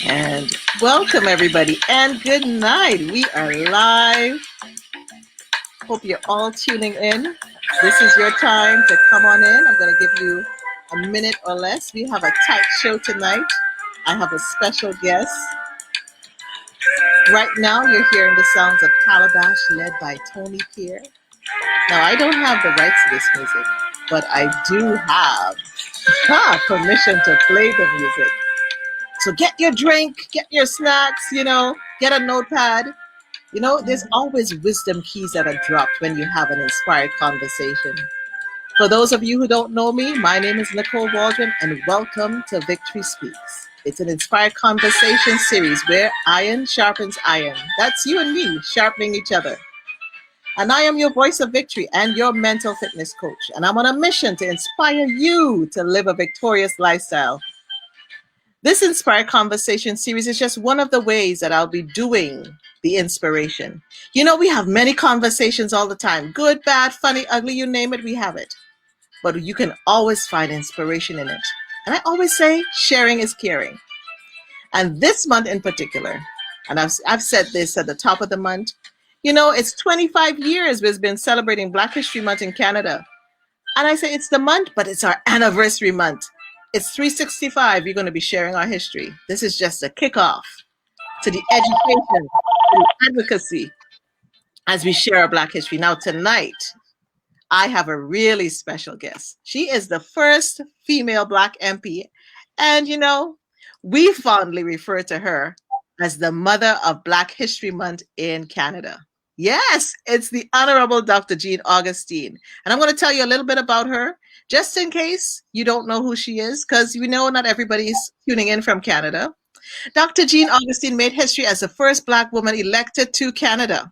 And welcome, everybody, and good night. We are live. Hope you're all tuning in. This is your time to come on in. I'm going to give you a minute or less. We have a tight show tonight. I have a special guest. Right now, you're hearing the sounds of Calabash led by Tony Pierre. Now, I don't have the rights to this music, but I do have permission to play the music. So get your drink, get your snacks, get a notepad. There's always wisdom keys that are dropped when you have an inspired conversation. For those of you who don't know me, my name is Nicole and welcome to Victory Speaks. It's an inspired conversation series where iron sharpens iron. That's you and me sharpening each other. And I am your voice of victory and your mental fitness coach. And I'm on a mission to inspire you to live a victorious lifestyle. This Inspired Conversation series is just one of the ways that I'll be doing the inspiration. We have many conversations all the time. Good, bad, funny, ugly, you name it, we have it. But you can always find inspiration in it. And I always say, sharing is caring. And this month in particular, and I've said this at the top of the month, it's 25 years we've been celebrating Black History Month in Canada. And I say it's the month, but it's our anniversary month. It's 365. We're going to be sharing our history. This is just a kickoff to the education, to the advocacy as we share our Black history. Now, tonight, I have a really special guest. She is the first female Black MP. And, we fondly refer to her as the mother of Black History Month in Canada. Yes, it's the Honorable Dr. Gene Augustine. And I'm going to tell you a little bit about her, just in case you don't know who she is, because we know not everybody is tuning in from Canada. Dr. Gene Augustine made history as the first Black woman elected to Canada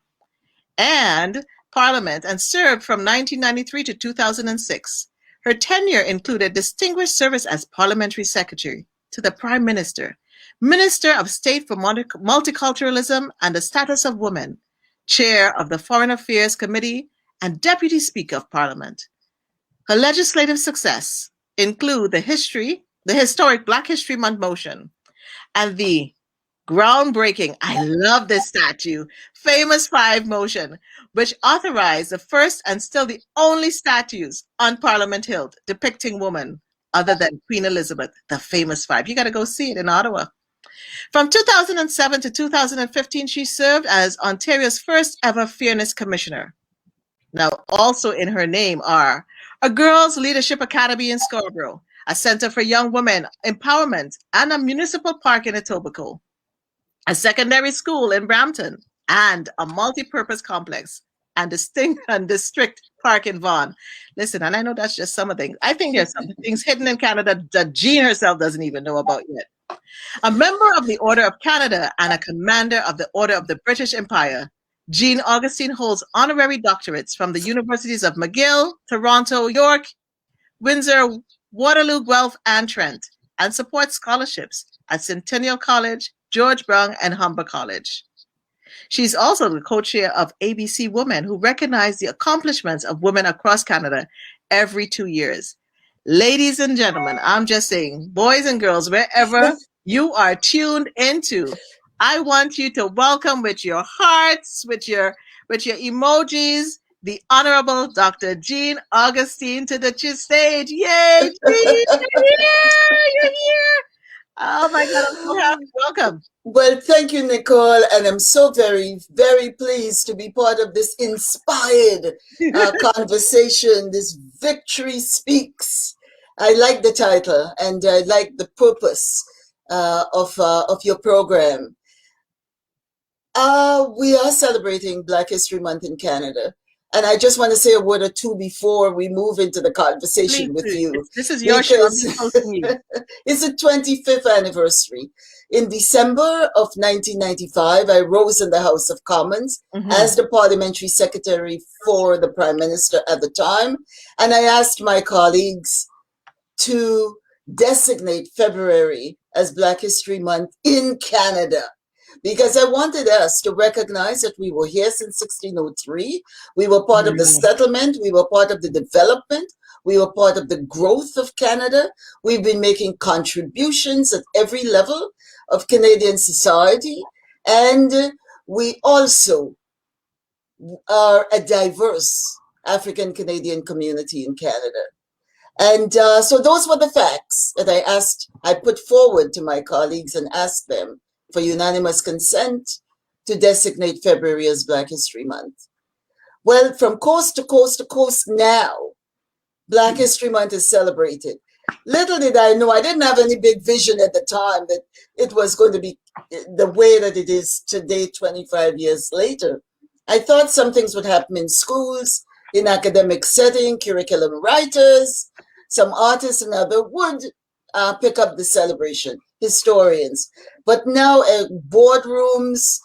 and Parliament and served from 1993 to 2006. Her tenure included distinguished service as Parliamentary Secretary to the Prime Minister, Minister of State for Multiculturalism and the Status of Women, Chair of the Foreign Affairs Committee, and Deputy Speaker of Parliament. Her legislative success include the historic Black History Month motion, and the groundbreaking, I love this statue, Famous Five motion, which authorized the first and still the only statues on Parliament Hill depicting women other than Queen Elizabeth, the Famous Five. You got to go see it in Ottawa. From 2007 to 2015, she served as Ontario's first ever Fairness Commissioner. Now, also in her name are a Girls Leadership Academy in Scarborough, a Center for Young Women Empowerment, and a municipal park in Etobicoke, a secondary school in Brampton, and a multi-purpose complex and district park in Vaughan. Listen, and I know that's just some of the things. I think there's some things hidden in Canada that Jean herself doesn't even know about yet. A member of the Order of Canada and a commander of the Order of the British Empire, Gene Augustine holds honorary doctorates from the universities of McGill, Toronto, York, Windsor, Waterloo, Guelph, and Trent, and supports scholarships at Centennial College, George Brown, and Humber College. She's also the co-chair of ABC Women, who recognize the accomplishments of women across Canada every 2 years. Ladies and gentlemen, I'm just saying, boys and girls, wherever you are tuned into, I want you to welcome with your hearts, with your emojis, the Honorable Dr. Gene Augustine to the stage. Yay, Gene, you're here. Oh my God, I'm so happy. Welcome. Well, thank you, Nicole, and I'm so very, very pleased to be part of this inspired conversation, this Victory Speaks. I like the title, and I like the purpose of your program. We are celebrating Black History Month in Canada, and I just want to say a word or two before we move into the conversation with you. This is your show. It's the 25th anniversary. In December of 1995, I rose in the House of Commons as the parliamentary secretary for the Prime Minister at the time, and I asked my colleagues to designate February as Black History Month in Canada, because I wanted us to recognize that we were here since 1603. We were part of the settlement. We were part of the development. We were part of the growth of Canada. We've been making contributions at every level of Canadian society. And we also are a diverse African Canadian community in Canada. And so those were the facts that I put forward to my colleagues and asked them for unanimous consent to designate February as Black History Month. Well, from coast to coast to coast now, Black History Month is celebrated. Little did I know, I didn't have any big vision at the time that it was going to be the way that it is today, 25 years later. I thought some things would happen in schools, in academic setting, curriculum writers, some artists and others would pick up the celebration, historians. But now boardrooms,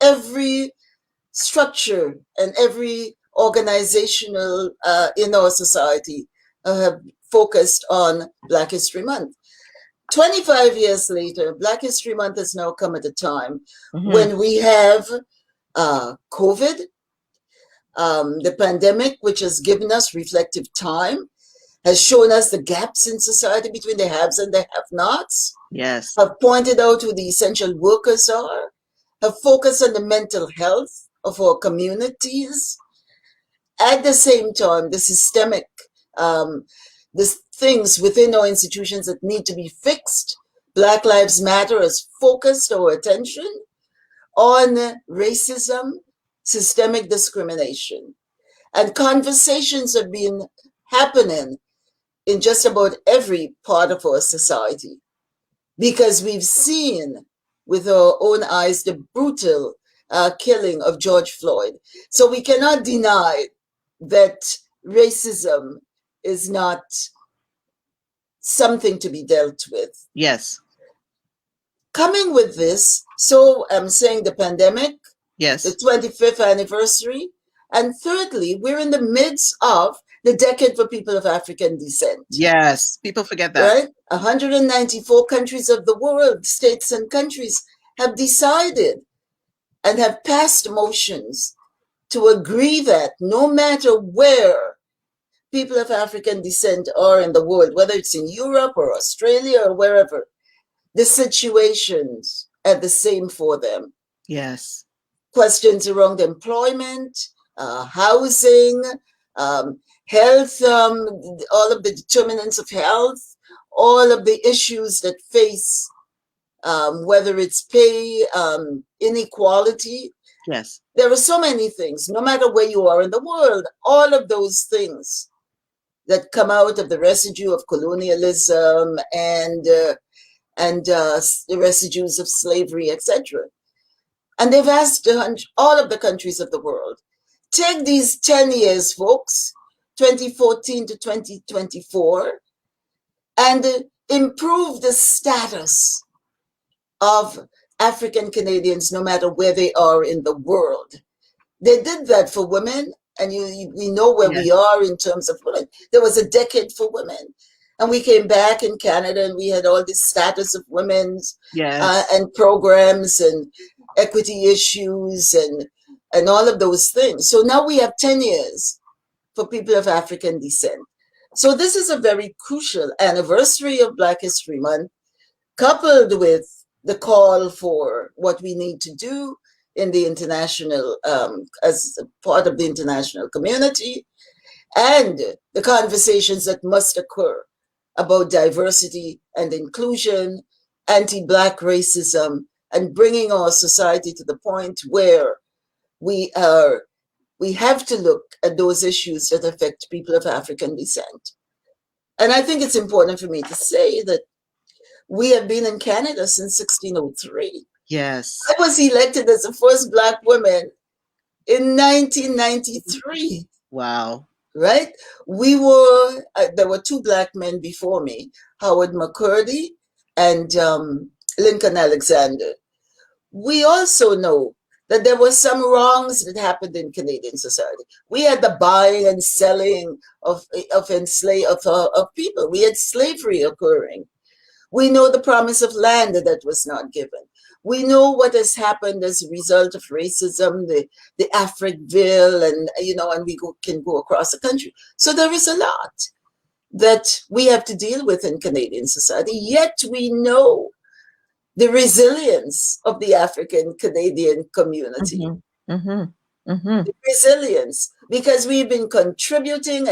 every structure and every organizational in our society have focused on Black History Month. 25 years later, Black History Month has now come at a time when we have COVID, the pandemic, which has given us reflective time, has shown us the gaps in society between the haves and the have-nots. Yes. Have pointed out who the essential workers are, have focused on the mental health of our communities. At the same time, the systemic, the things within our institutions that need to be fixed. Black Lives Matter has focused our attention on racism, systemic discrimination. And conversations have been happening in just about every part of our society because we've seen with our own eyes the brutal killing of George Floyd. So we cannot deny that racism is not something to be dealt with. Yes. Coming with this, so I'm saying the pandemic, yes, the 25th anniversary, and thirdly, we're in the midst of the decade for people of African descent. Yes, people forget that. Right? 194 countries of the world, states and countries, have decided and have passed motions to agree that no matter where people of African descent are in the world, whether it's in Europe or Australia or wherever, the situations are the same for them. Yes. Questions around employment, housing, health, all of the determinants of health, all of the issues that face, whether it's pay, inequality. Yes. There are so many things, no matter where you are in the world, all of those things that come out of the residue of colonialism and the residues of slavery, etc. And they've asked all of the countries of the world, take these 10 years, folks, 2014 to 2024, and improve the status of African Canadians no matter where they are in the world. They did that for women, and we know where we are in terms of women. There was a decade for women. And we came back in Canada and we had all this status of women's and programs and equity issues and all of those things. So now we have 10 years for people of African descent. So this is a very crucial anniversary of Black History Month, coupled with the call for what we need to do in the international, as part of the international community, and the conversations that must occur about diversity and inclusion, anti-Black racism, and bringing our society to the point where we have to look at those issues that affect people of African descent. And I think it's important for me to say that we have been in Canada since 1603. Yes. I was elected as the first Black woman in 1993. Wow. Right? We were, there were two Black men before me, Howard McCurdy and Lincoln Alexander. We also know that there were some wrongs that happened in Canadian society. We had the buying and selling of people. We had slavery occurring. We know the promise of land that was not given. We know what has happened as a result of racism, the Africville, and can go across the country. So there is a lot that we have to deal with in Canadian society, yet we know the resilience of the African Canadian community. The resilience, because we've been contributing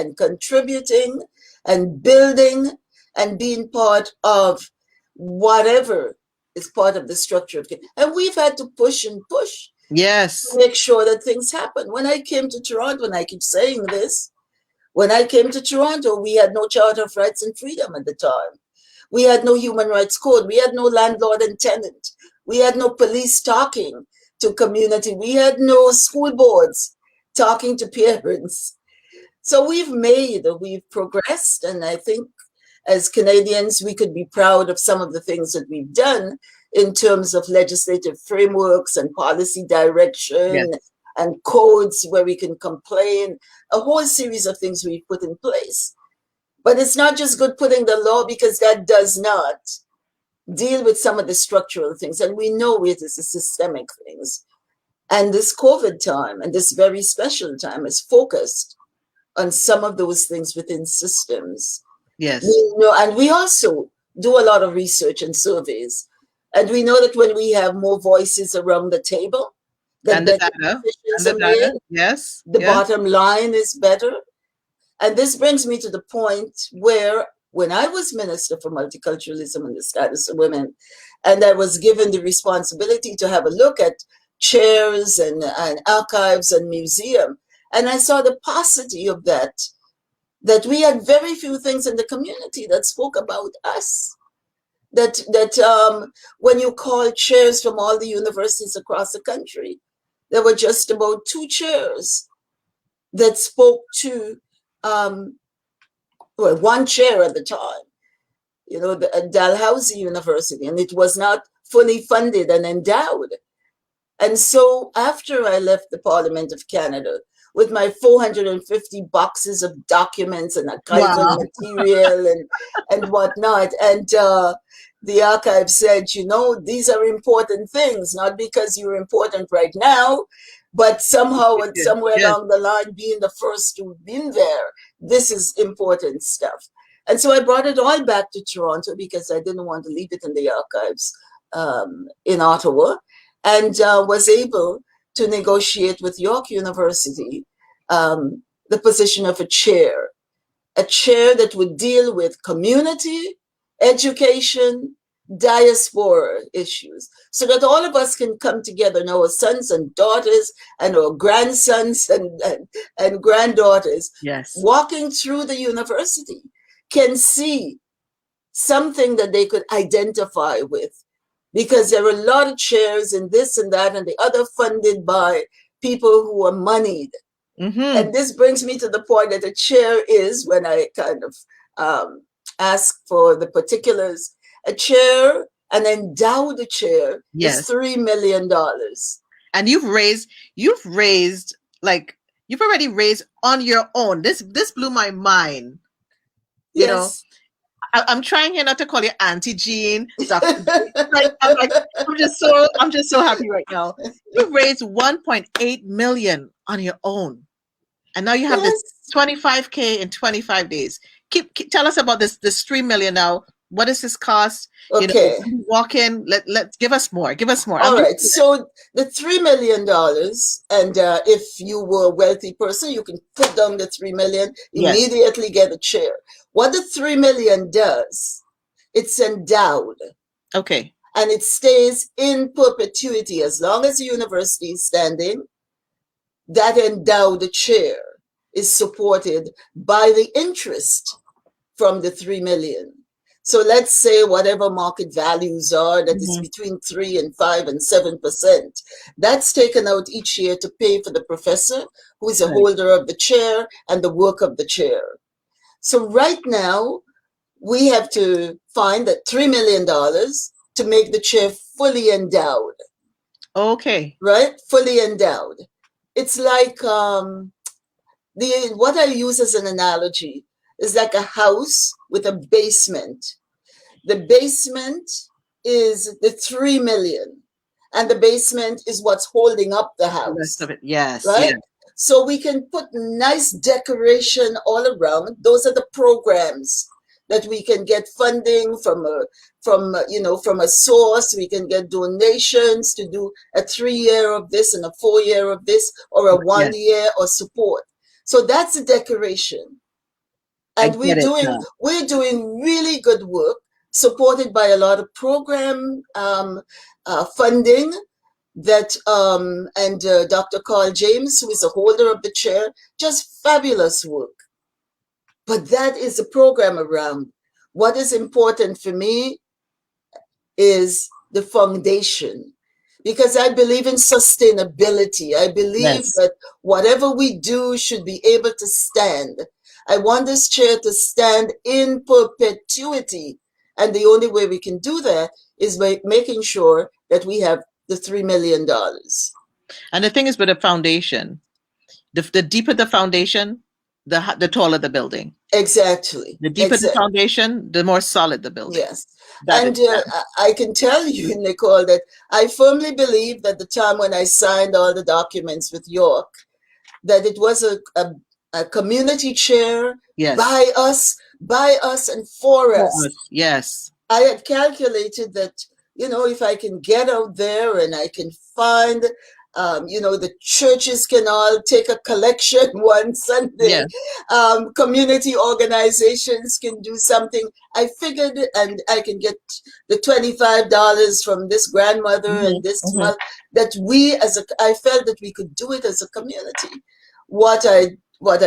and building and being part of whatever is part of the structure of Canada. And we've had to push and push Yes. to make sure that things happen. When I came to Toronto, and I keep saying this, when I came to Toronto, we had no Charter of Rights and Freedom at the time. We had no human rights code. We had no landlord and tenant. We had no police talking to community. We had no school boards talking to parents. So we've progressed, and I think as Canadians, we could be proud of some of the things that we've done in terms of legislative frameworks and policy direction, yes, and codes where we can complain, a whole series of things we've put in place. But it's not just good putting the law, because that does not deal with some of the structural things. And we know it is the systemic things. And this COVID time and this very special time is focused on some of those things within systems. Yes. And we also do a lot of research and surveys. And we know that when we have more voices around the table, and the data. Yes. The bottom line is better. And this brings me to the point where, when I was Minister for Multiculturalism and the Status of Women, and I was given the responsibility to have a look at chairs and archives and museum, and I saw the paucity of that we had very few things in the community that spoke about us. That when you call chairs from all the universities across the country, there were just about 2 chairs that spoke to, one chair at the time, the Dalhousie University, and it was not fully funded and endowed. And so after I left the Parliament of Canada with my 450 boxes of documents and archival material and whatnot, and the archive said, these are important things, not because you're important right now, but somehow and somewhere along the line, being the first to have been there, this is important stuff. And so I brought it all back to Toronto because I didn't want to leave it in the archives in Ottawa, and was able to negotiate with York University the position of a chair that would deal with community, education, diaspora issues, so that all of us can come together, and our sons and daughters and our grandsons and granddaughters, yes, walking through the university can see something that they could identify with, because there are a lot of chairs and this and that and the other funded by people who are moneyed. And this brings me to the point that a chair is, when I kind of ask for the particulars, a chair, an endowed chair, yes, is $3 million. And you've already raised on your own. This blew my mind. Yes. I'm trying here not to call you Auntie Jean. So I'm just so happy right now. You raised 1.8 million on your own, and now you have this 25K in 25 days. Tell us about this 3 million now. What does this cost? Okay. Walk in. Let's give us more. All right. So the $3 million, and if you were a wealthy person, you can put down the 3 million, immediately get a chair. What the 3 million does, it's endowed. Okay. And it stays in perpetuity as long as the university is standing. That endowed chair is supported by the interest from the 3 million. So let's say whatever market values are, that is between 3 and 5 and 7%. That's taken out each year to pay for the professor, who is a holder of the chair, and the work of the chair. So right now, we have to find that $3 million to make the chair fully endowed. Okay. Right? Fully endowed. It's like what I use as an analogy is like a house with a basement. The basement is the 3 million, and the basement is what's holding up the The rest house, of it. Yes, right? yes. So we can put nice decoration all around. Those are the programs that we can get funding from a source. We can get donations to do a 3 year of this and a 4 year of this, or a one Yes. year or support. So that's a decoration. I And get it now. we're doing really good work, supported by a lot of program funding that and Dr. Carl James, who is the holder of the chair, just fabulous work. But that is the program around. What is important for me is the foundation, because I believe in sustainability. I believe Yes. that whatever we do should be able to stand. I want this chair to stand in perpetuity. And the only way we can do that is by making sure that we have the $3 million. And the thing is with a foundation, the deeper the foundation, the taller the building. Exactly. The deeper the Exactly. foundation, the more solid the building. Yes. That is And that. I can tell you, Nicole, that I firmly believe that the time when I signed all the documents with York, that it was a community chair Yes. by us and for For us. us. Yes. I had calculated that, if I can get out there and I can find, the churches can all take a collection one Sunday, Yes. community organizations can do something. I figured, and I can get the $25 from this grandmother and this mother, that I felt that we could do it as a community. What I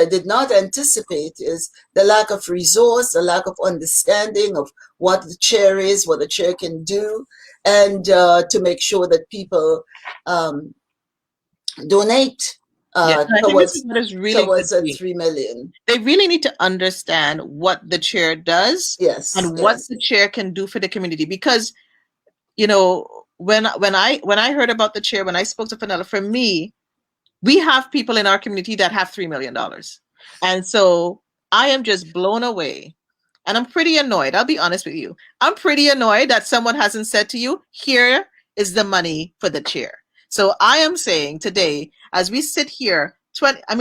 did not anticipate is the lack of resource, the lack of understanding of what the chair is, what the chair can do, and to make sure that people donate Yeah. I think this is towards what is really good. a 3 million. They really need to understand what the chair does Yes, and what yes. the chair can do for the community. Because, you know, when I heard about the chair, when I spoke to Fenella, for me, we have people in our community that have $3 million. And so I am just blown away. And I'm pretty annoyed. I'll be honest with you. I'm pretty annoyed that someone hasn't said to you, here is the money for the chair. So I am saying today, as we sit here, all I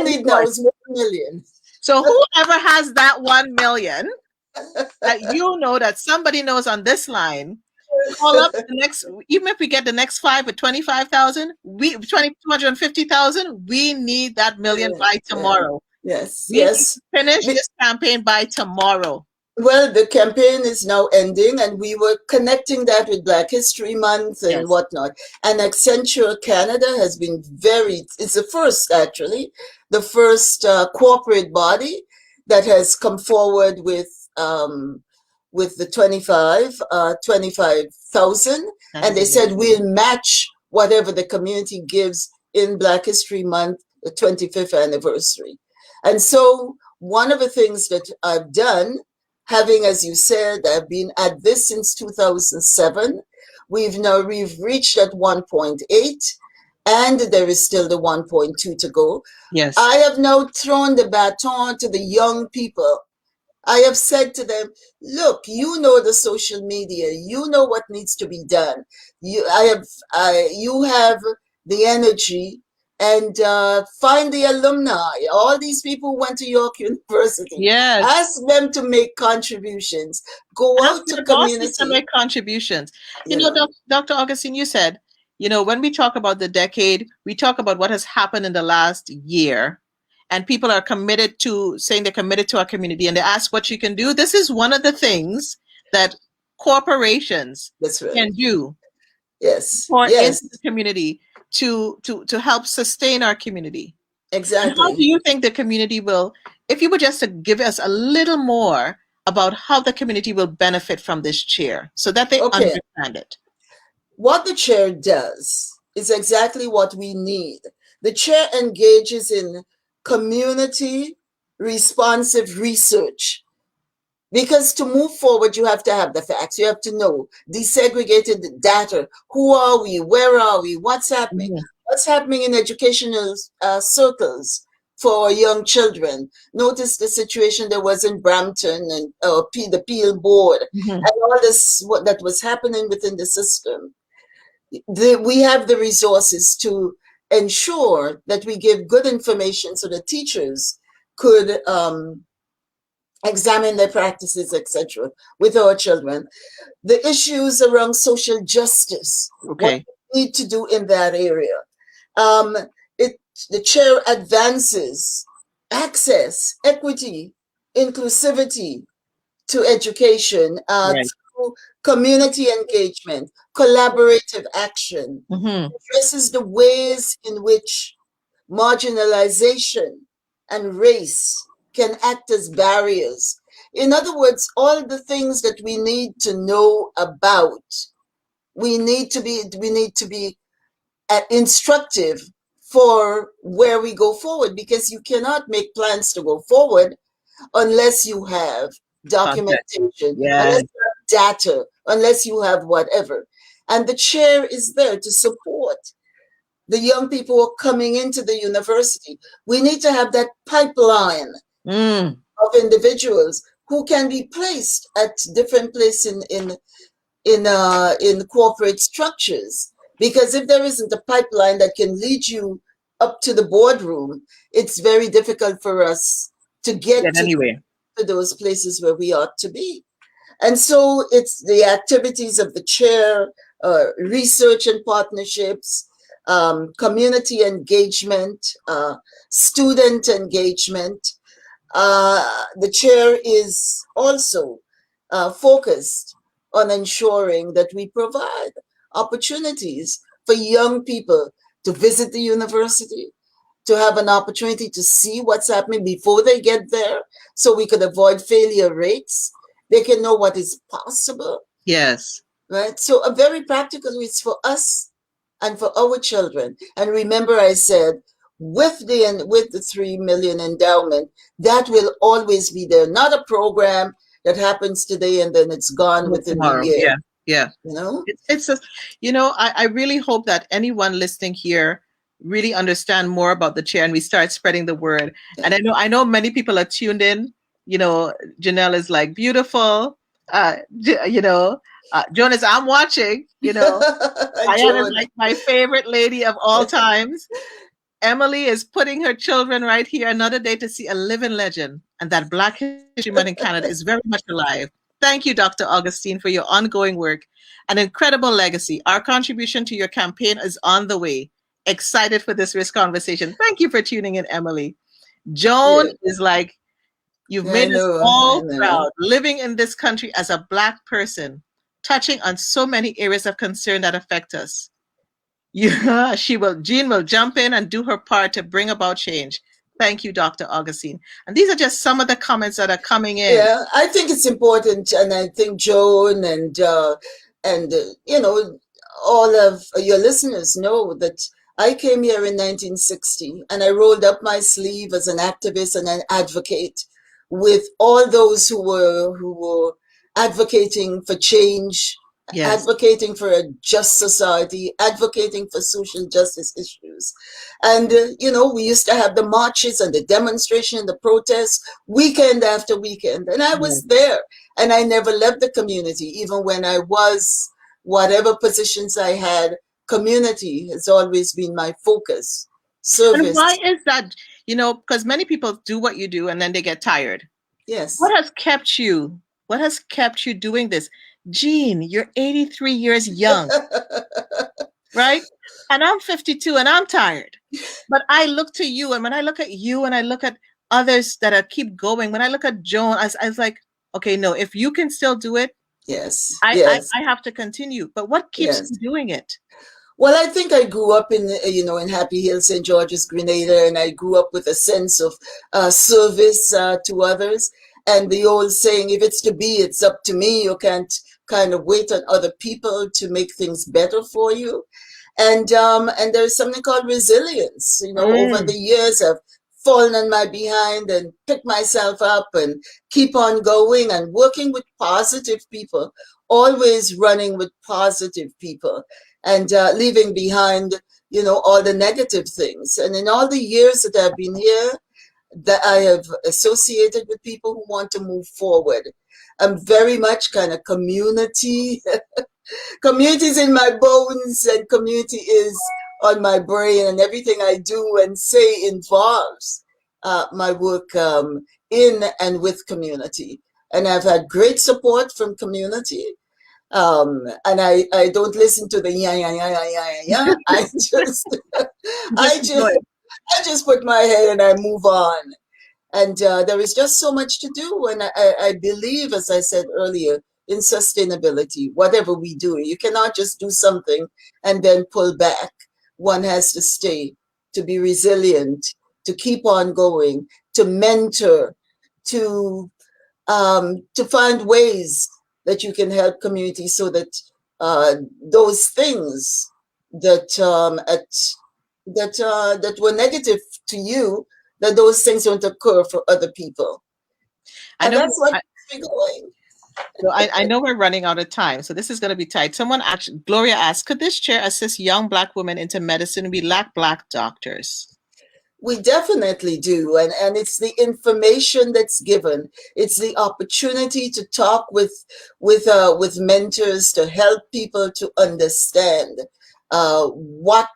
need now is 1 million. So whoever has that 1 million that that somebody knows on this line, call up the next, even if we get the next 5 with 25,000, 250,000, we need that million by tomorrow. Yes, We need yes. to finish this campaign by tomorrow. Well, the campaign is now ending, and we were connecting that with Black History Month and whatnot. And Accenture Canada has been it's the first, actually, the first corporate body that has come forward with the 25,000. And they said, we'll match whatever the community gives in Black History Month, the 25th anniversary. And so one of the things that I've done, having, as you said, I've been at this since 2007. We've reached at 1.8, and there is still the 1.2 to go. Yes. I have now thrown the baton to the young people. I have said to them, look, you know the social media, you know what needs to be done. You have the energy, and find the alumni. All these people went to York University. Yes. Ask them to make contributions. Go out to community. To make contributions. Dr. Augustine, you said, when we talk about the decade, we talk about what has happened in the last year. And people are saying they're committed to our community, and they ask what you can do. This is one of the things that corporations can do. Yes. For into the community to help sustain our community. Exactly. And how do you think the community will, if you were just to give us a little more about how the community will benefit from this chair so that they understand it? What the chair does is exactly what we need. The chair engages in community responsive research. Because to move forward, you have to have the facts. You have to know desegregated data. Who are we? Where are we? What's happening? What's happening in educational circles? for young children. Notice the situation that was in Brampton and the Peel Board Mhm. and all this what that was happening within the system. We have the resources to ensure that we give good information so that teachers could examine their practices, etc., with our children. The issues around social justice, what Okay. we need to do in that area. Um, it, the chair advances access, equity, inclusivity to education Right. through community engagement, collaborative action, Hmm. addresses the ways in which marginalization and race can act as barriers. In other words, all the things that we need to know about, we need to be instructive for where we go forward, because you cannot make plans to go forward unless you have Context. documentation, unless Yes. you have data, unless you have whatever. And the chair is there to support the young people who are coming into the university. We need to have that pipeline Mm. of individuals who can be placed at different places in corporate structures. Because if there isn't a pipeline that can lead you up to the boardroom, it's very difficult for us to get Yet anyway. to those places where we ought to be. And so it's the activities of the chair, research and partnerships, community engagement, student engagement. The chair is also focused on ensuring that we provide opportunities for young people to visit the university, to have an opportunity to see what's happening before they get there, so we could avoid failure rates. They can know what is possible, Yes. right? So a very practical is for us and for our children. And remember, I said with the 3 million endowment, that will always be there. Not a program that happens today and then it's gone within the Tomorrow. year. Yeah. Yeah. You know? It's just, I really hope that anyone listening here really understand more about the chair and we start spreading the word. Yeah. And I know many people are tuned in. Janelle is like beautiful. Jonas, I'm watching. And Diane is Joan. like my favorite lady of all times. Emily is putting her children right here. Another day to see a living legend, and that Black History Month in Canada is very much alive. Thank you, Dr. Augustine, for your ongoing work. An incredible legacy. Our contribution to your campaign is on the way. Excited for this rich conversation. Thank you for tuning in, Emily. Joan Yeah, is like, you've I made us know, I all know. proud. Living in this country as a Black person, touching on so many areas of concern that affect us. Yeah, Jean will jump in and do her part to bring about change. Thank you, Dr. Augustine. And these are just some of the comments that are coming in. Yeah, I think it's important, and I think Joan and all of your listeners know that I came here in 1960, and I rolled up my sleeve as an activist and an advocate with all those who were advocating for change, Yes. advocating for a just society, advocating for social justice issues. And we used to have the marches and the demonstration, the protests weekend after weekend. And I was Yes. there, and I never left the community, even when I was whatever positions I had. Community has always been my focus. And why Service, is that? Because many people do what you do and then they get tired. What yes. has kept you? What has kept you doing this? Jean, you're 83 years young, right? And I'm 52 and I'm tired. But I look to you, and when I look at you and I look at others that are keep going, when I look at Joan, I was like, okay, no, if you can still do it, Yes, I, I, yes, I have to continue. But what keeps yes. you doing it? Well, I think I grew up in Happy Hill, St. George's, Grenada, and I grew up with a sense of service to others. And the old saying, if it's to be, it's up to me. You can't kind of wait on other people to make things better for you. And there's something called resilience. Over the Mm. years, I've fallen on my behind and picked myself up and keep on going and working with positive people, always running with positive people, and leaving behind all the negative things. And in all the years that I've been here, that I have associated with people who want to move forward. I'm very much kind of community. Community is in my bones, and community is on my brain, and everything I do and say involves my work in and with community. And I've had great support from community. And I don't listen to the yeah yeah yeah yeah yeah yeah. Yeah. I Just just enjoy it. I just put my head and I move on. And there is just so much to do. And I believe, as I said earlier, in sustainability, whatever we do. You cannot just do something and then pull back. One has to stay, to be resilient, to keep on going, to mentor, to find ways that you can help communities so that those things that that were negative to you, that those things don't occur for other people. I And know. that's what keeps me going. So I know we're running out of time, so this is going to be tight. Someone actually, Gloria asked, could this chair assist young Black women into medicine? We lack Black doctors. We definitely do. And it's the information that's given. It's the opportunity to talk with mentors to help people to understand what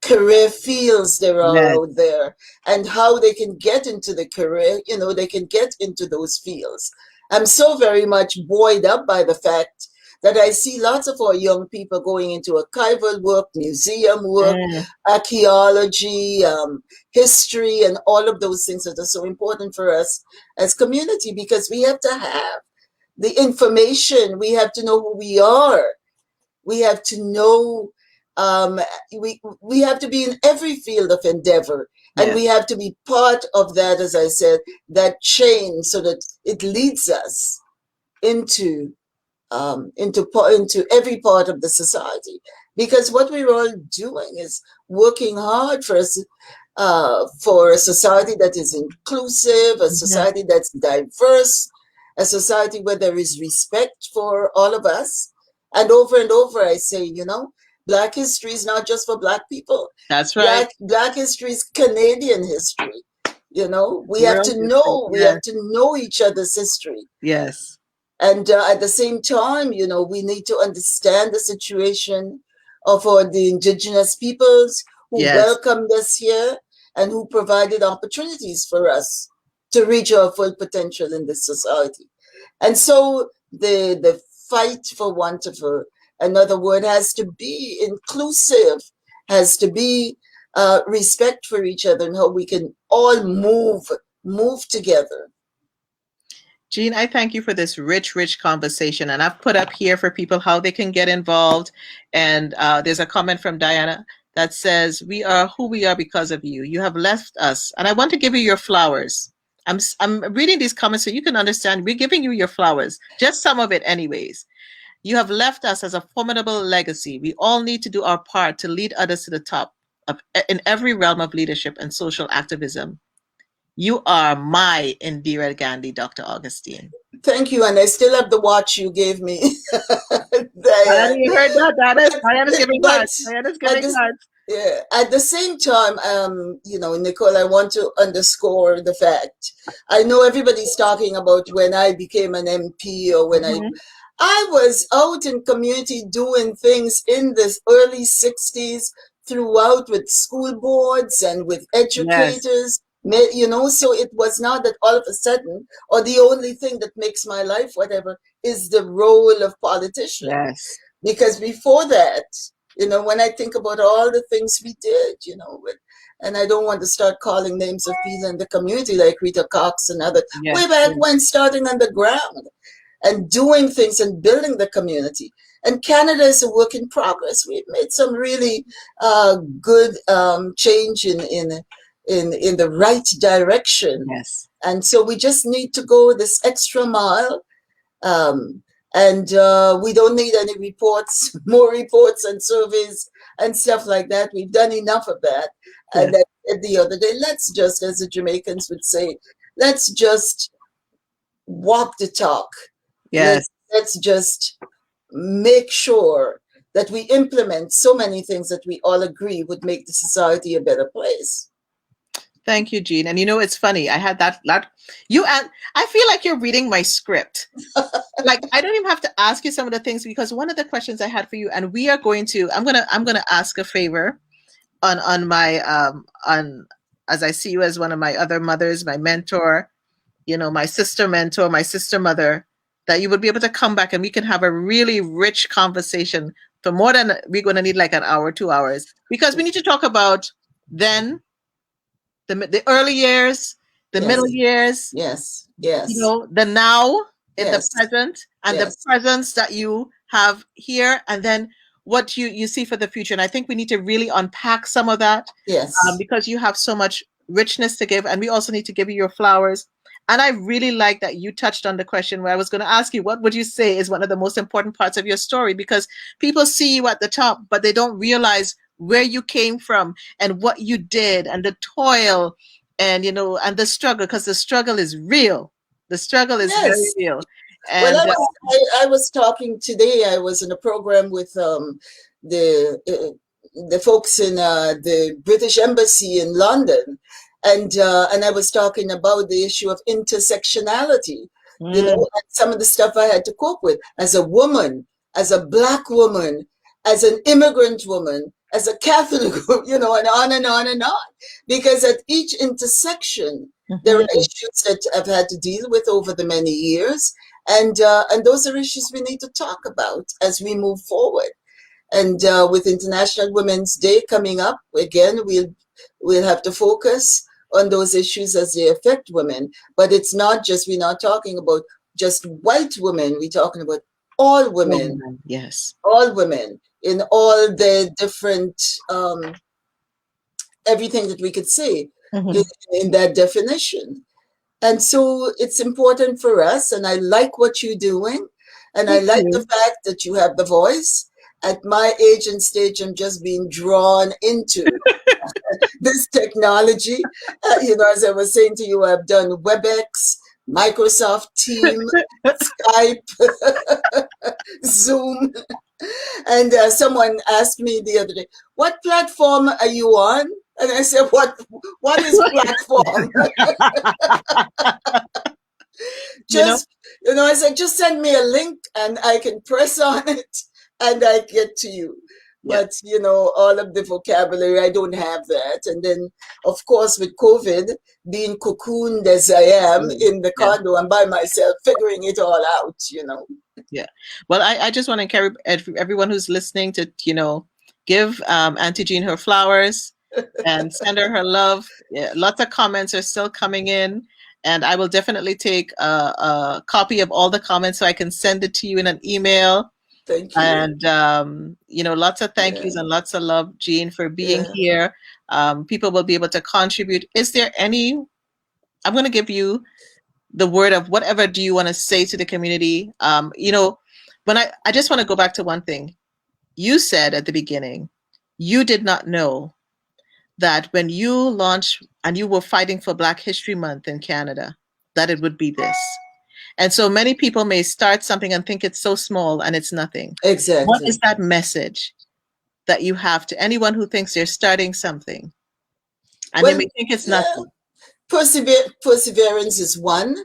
career fields there are Yes. out there and how they can get into the career, they can get into those fields. I'm so very much buoyed up by the fact that I see lots of our young people going into archival work, museum work, archaeology, history, and all of those things that are so important for us as community, because we have to have the information. We have to know who we are. We have to know, we have to be in every field of endeavor, and Yes. we have to be part of that, as I said, that chain, so that it leads us into into every part of the society. Because what we're all doing is working hard for a society that is inclusive, a Mhm. society that's diverse, a society where there is respect for all of us. And over, I say, Black history is not just for Black people. That's right. Black history is Canadian history. We have World to history. know, Yes. each other's history. Yes. And at the same time, we need to understand the situation of the indigenous peoples who Yes. welcomed us here and who provided opportunities for us to reach our full potential in this society. And so the fight, for want of another word, has to be inclusive, has to be respect for each other, and how we can all move together. Gene, I thank you for this rich, rich conversation. And I've put up here for people how they can get involved. And there's a comment from Diana that says, we are who we are because of you. You have left us. And I want to give you your flowers. I'm reading these comments so you can understand. We're giving you your flowers, just some of it, anyways. You have left us as a formidable legacy. We all need to do our part to lead others to the top in every realm of leadership and social activism. You are my Indira Gandhi, Dr. Augustine. Thank you, and I still have the watch you gave me, Diana, Diane. you heard that? Diana's giving But hearts. Diana's at giving this, hearts. yeah, at the same time, Nicole, I want to underscore the fact. I know everybody's talking about when I became an MP, or when Mm-hmm. I was out in community doing things in the early 60s throughout with school boards and with Yes, educators, so it was not that all of a sudden, or the only thing that makes my life whatever is the role of politician. yes, Because before that, when I think about all the things we did, and I don't want to start calling names of people in the community like Rita Cox and others, way yes, back yes, when, starting on the ground and doing things and building the community. And Canada is a work in progress. We've made some really good change in the right direction. yes, And so we just need to go this extra mile, um, and we don't need any reports, more reports and surveys and stuff like that. We've done enough of that. And yes, then the other day, let's just, as the Jamaicans would say, let's just walk the talk. yes. Let's just make sure that we implement so many things that we all agree would make the society a better place. Thank you, Gene. And it's funny. I had that you and I feel like you're reading my script. Like I don't even have to ask you some of the things, because one of the questions I had for you, and we are going to I'm gonna ask a favor on my on as I see you as one of my other mothers, my mentor, my sister mentor, my sister mother, that you would be able to come back and we can have a really rich conversation for more than we're going to need like an hour, 2 hours, because we need to talk about then the early years, the middle Yes, years, yes, yes, the now in the yes, present, and the yes, presence that you have here, and then what you see for the future. And I think we need to really unpack some of that, yes, because you have so much richness to give, and we also need to give you your flowers. And I really like that you touched on the question where I was going to ask you, what would you say is one of the most important parts of your story? Because people see you at the top, but they don't realize where you came from and what you did and the toil and and the struggle, because the struggle is real. The struggle is very yes. real. Well, And I was talking today. I was in a program with the the folks in the British Embassy in London, and I was talking about the issue of intersectionality. And some of the stuff I had to cope with as a woman, as a Black woman, as an immigrant woman, as a Catholic, and on and on and on. Because at each intersection, there are issues that I've had to deal with over the many years, and those are issues we need to talk about as we move forward. And with International Women's Day coming up, again, we'll have to focus on those issues as they affect women. But it's not just, we're not talking about just white women. We're talking about all women. yes, all women in all the different everything that we could say in that definition. And so it's important for us, and I like what you're doing, and I thank like the you. fact that you have the voice. At my age and stage, I'm just being drawn into this technology. As I was saying to you, I've done WebEx, Microsoft Team, Skype, Zoom. And someone asked me the other day, "What platform are you on?" And I said, "What is platform?" you know Just, I said, just send me a link and I can press on it and I get to you. yeah. But, all of the vocabulary, I don't have that. And then, of course, with COVID, being cocooned as I am in the Yeah. condo, I'm by myself figuring it all out. Yeah. Well, I just want to encourage everyone who's listening to, give Auntie Jean her flowers and send her love. Yeah, lots of comments are still coming in. And I will definitely take a copy of all the comments so I can send it to you in an email. Thank you. And, lots of thank Yeah. yous and lots of love, Jean, for being Yeah. here. People will be able to contribute. Is there I'm going to give you the word of whatever do you want to say to the community. When I just want to go back to one thing. You said at the beginning, you did not know that when you launched and you were fighting for Black History Month in Canada, that it would be this. And so many people may start something and think it's so small and it's nothing. What is Exactly. that message that you have to anyone who thinks they're starting something and they Well, may think it's yeah, nothing? perseverance is one.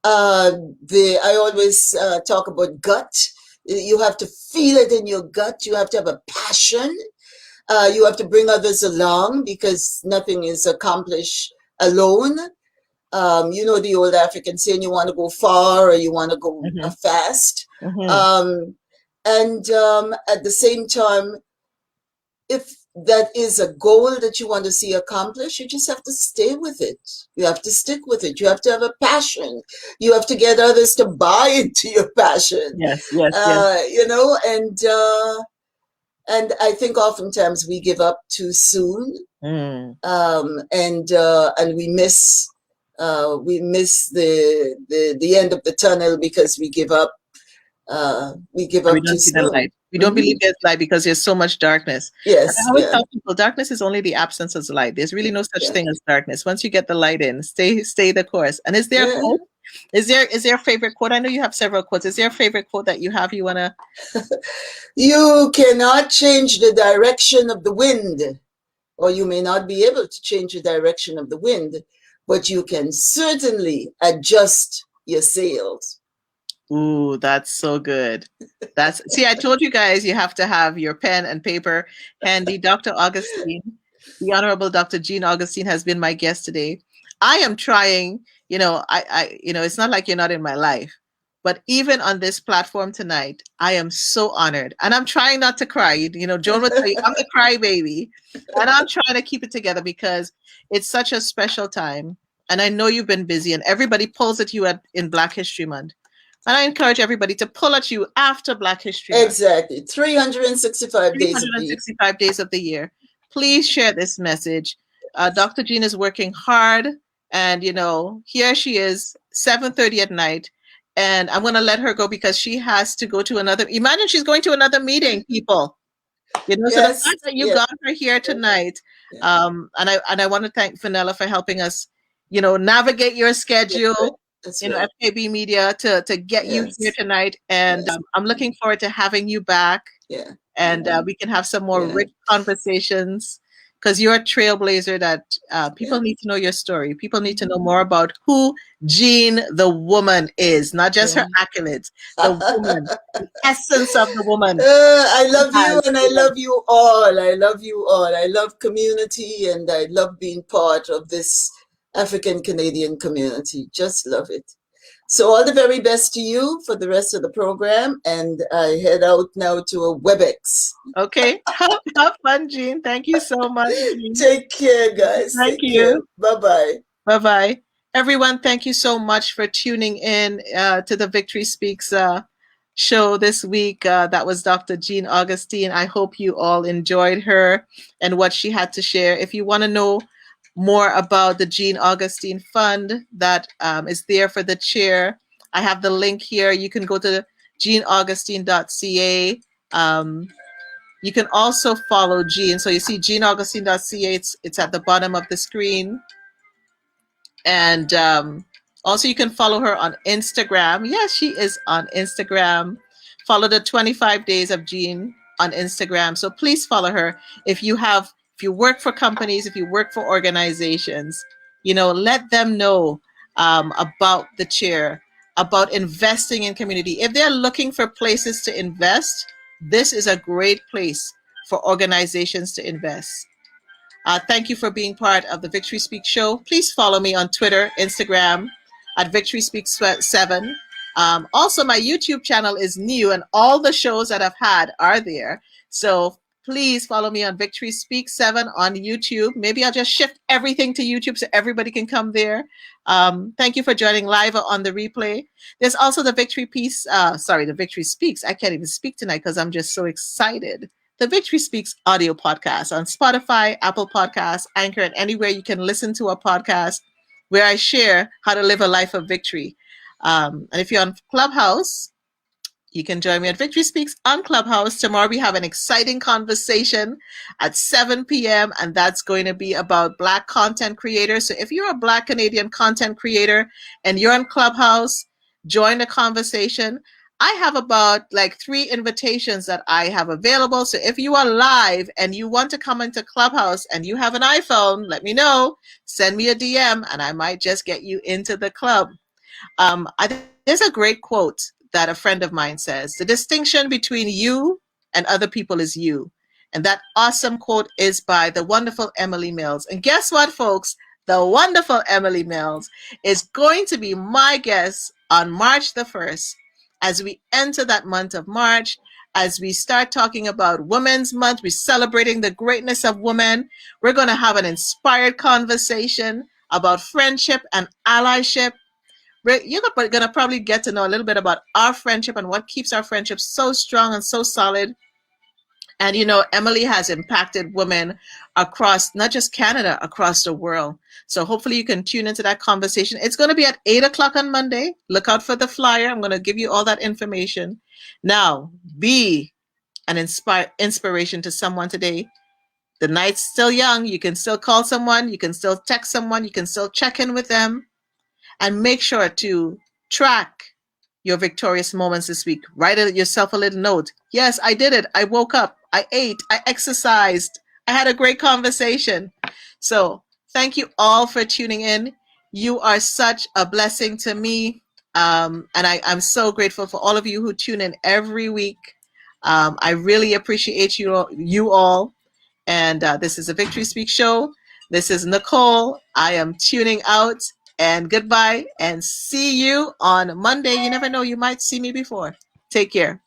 I always talk about gut. You have to feel it in your gut. You have to have a passion. You have to bring others along because nothing is accomplished alone. The old African saying, you want to go far or you want to go fast. And at the same time, if that is a goal that you want to see accomplished, you just have to stay with it. You have to stick with it. You have to have a passion. You have to get others to buy into your passion. Yes, yes, And I think oftentimes we give up too soon, and we miss the end of the tunnel because we give up. We give we up too don't see the soon. light. We don't believe there's light because there's so much darkness. And Yes, I always yeah, tell people darkness is only the absence of light. There's really no such yeah, thing as darkness. Once you get the light in, stay the course. And is there a yeah. quote? Is there a favorite quote? I know you have several quotes. Is there a favorite quote that you have you wanna You cannot change the direction of the wind, or you may not be able to change the direction of the wind, but you can certainly adjust your sails. Ooh, that's so good. See, I told you guys you have to have your pen and paper handy. Dr. Augustine, the Honorable Dr. Gene Augustine has been my guest today. I am trying, it's not like you're not in my life, but even on this platform tonight, I am so honored. And I'm trying not to cry. Joan would tell you, I'm the crybaby. And I'm trying to keep it together because it's such a special time. And I know you've been busy and everybody pulls at you in Black History Month. And I encourage everybody to pull at you after Black History Month. Exactly. 365 days of the year. 365 days of the year. Please share this message. Dr. Jean is working hard. And, here she is, 7:30 at night. And I'm going to let her go because she has to go to another. Imagine she's going to another meeting, people. So the fact that you got her here tonight. And I want to thank Vanilla for helping us, navigate your schedule. Right. FKB Media to get you here tonight. And I'm looking forward to having you back. Yeah. And we can have some more rich conversations because you're a trailblazer that people need to know your story. People need to know more about who Jean the woman is, not just her accolades, the woman, the essence of the woman. I love you and I love you all. I love you all. I love community and I love being part of this African Canadian community. Just love it. So all the very best to you for the rest of the program. And I head out now to a WebEx. Okay. Have fun, Jean. Thank you so much, Jean. Take care, guys. Thank you. Bye-bye. Bye-bye. Everyone, thank you so much for tuning in to the Victory Speaks show this week. That was Dr. Gene Augustine. I hope you all enjoyed her and what she had to share. If you want to know more about the Gene Augustine Fund that is there for the chair, I have the link here. You can go to geneaugustine.ca. You can also follow Gene. So you see geneaugustine.ca. It's at the bottom of the screen. And also you can follow her on Instagram. Yes, she is on Instagram. Follow the 25 Days of Gene on Instagram. So please follow her. If you work for companies, if you work for organizations, let them know about the chair, about investing in community. If they're looking for places to invest, this is a great place for organizations to invest. Thank you for being part of the Victory Speaks show. Please follow me on Twitter, Instagram at Victory Speaks 7. Also, my YouTube channel is new and all the shows that I've had are there. So please follow me on Victory Speaks 7 on YouTube. Maybe I'll just shift everything to YouTube so everybody can come there. Thank you for joining live on the replay. There's also the Victory Speaks. I can't even speak tonight because I'm just so excited. The Victory Speaks audio podcast on Spotify, Apple Podcasts, Anchor, and anywhere you can listen to a podcast where I share how to live a life of victory. And if you're on Clubhouse, you can join me at Victory Speaks on Clubhouse. Tomorrow we have an exciting conversation at 7 p.m. and that's going to be about Black content creators. So if you're a Black Canadian content creator and you're on Clubhouse, join the conversation. I have about 3 invitations that I have available. So if you are live and you want to come into Clubhouse and you have an iPhone, let me know. Send me a DM and I might just get you into the club. There's a great quote that a friend of mine says, the distinction between you and other people is you. And that awesome quote is by the wonderful Emily Mills. And guess what, folks? The wonderful Emily Mills is going to be my guest on March the 1st as we enter that month of March, as we start talking about Women's Month. We're celebrating the greatness of women. We're going to have an inspired conversation about friendship and allyship. You're going to probably get to know a little bit about our friendship and what keeps our friendship so strong and so solid. And, Emily has impacted women across, not just Canada, across the world. So hopefully you can tune into that conversation. It's going to be at 8 o'clock on Monday. Look out for the flyer. I'm going to give you all that information. Now, be an inspiration to someone today. The night's still young. You can still call someone. You can still text someone. You can still check in with them. And make sure to track your victorious moments this week. Write yourself a little note. Yes, I did it. I woke up. I ate. I exercised. I had a great conversation. So thank you all for tuning in. You are such a blessing to me. And I'm so grateful for all of you who tune in every week. I really appreciate you all. And this is a Victory Speak show. This is Nicole. I am tuning out, and goodbye, and see you on Monday. You never know, you might see me before. Take care.